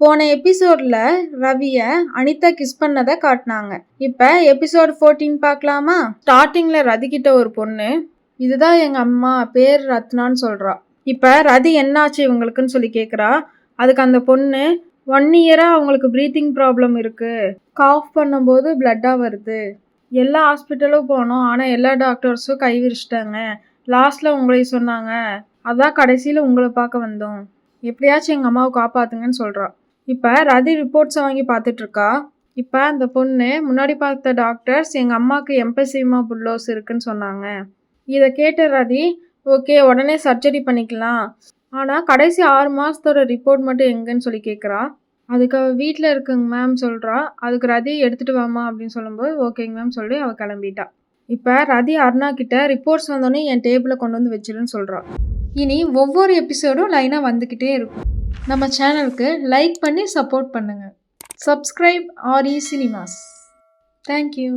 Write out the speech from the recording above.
போன எபிசோட்ல ரவிய அனிதா கிஸ் பண்ணதை காட்டினாங்க. இப்ப எபிசோட் 14 பார்க்கலாமா? ஸ்டார்டிங்ல ரதி கிட்ட ஒரு பொண்ணு, இதுதான் எங்க அம்மா, பேர் ரத்னான்னு சொல்றா. இப்ப ரதி என்னாச்சு இவங்களுக்குன்னு சொல்லி கேக்குறா. அதுக்கு அந்த பொண்ணு, 1 இயரா அவங்களுக்கு ப்ரீத்திங் ப்ராப்ளம் இருக்கு, காஃப் பண்ணும்போது பிளட்டா வருது, எல்லா ஹாஸ்பிட்டலும் போனோம், ஆனா எல்லா டாக்டர்ஸும் கை விரிச்சிட்டாங்க, லாஸ்ட்ல உங்களை சொன்னாங்க, அதான் கடைசியில உங்களை பார்க்க வந்தோம், எப்படியாச்சும் எங்க அம்மாவை காப்பாத்துங்கன்னு சொல்றா. இப்ப ரதி ரிப்போர்ட்ஸை வாங்கி பார்த்துட்டு இருக்கா. இப்ப அந்த பொண்ணு, முன்னாடி பார்த்த டாக்டர்ஸ் எங்க அம்மாவுக்கு எம்பசிமா புல்லோஸ் இருக்குன்னு சொன்னாங்க. இதை கேட்ட ரதி, ஓகே உடனே சர்ஜரி பண்ணிக்கலாம், ஆனா கடைசி 6 மாசத்தோட ரிப்போர்ட் மட்டும் எங்கன்னு சொல்லி கேட்குறா. அதுக்கு அவள் வீட்டில் இருக்குங்க மேம் சொல்கிறா. அதுக்கு ரதி எடுத்துகிட்டு வாமா அப்படின்னு சொல்லும்போது ஓகேங்க மேம் சொல்லி அவள் கிளம்பிட்டா. இப்போ ரதி அருணா கிட்ட ரிப்போர்ட்ஸ் வந்தோடனே என் டேபிளில் கொண்டு வந்து வச்சிருன்னு சொல்கிறா. இனி ஒவ்வொரு எபிசோடும் லைனாக வந்துக்கிட்டே இருக்கும். நம்ம சேனலுக்கு லைக் பண்ணி சப்போர்ட் பண்ணுங்கள். Subscribe RE cinemas. தேங்க்யூ.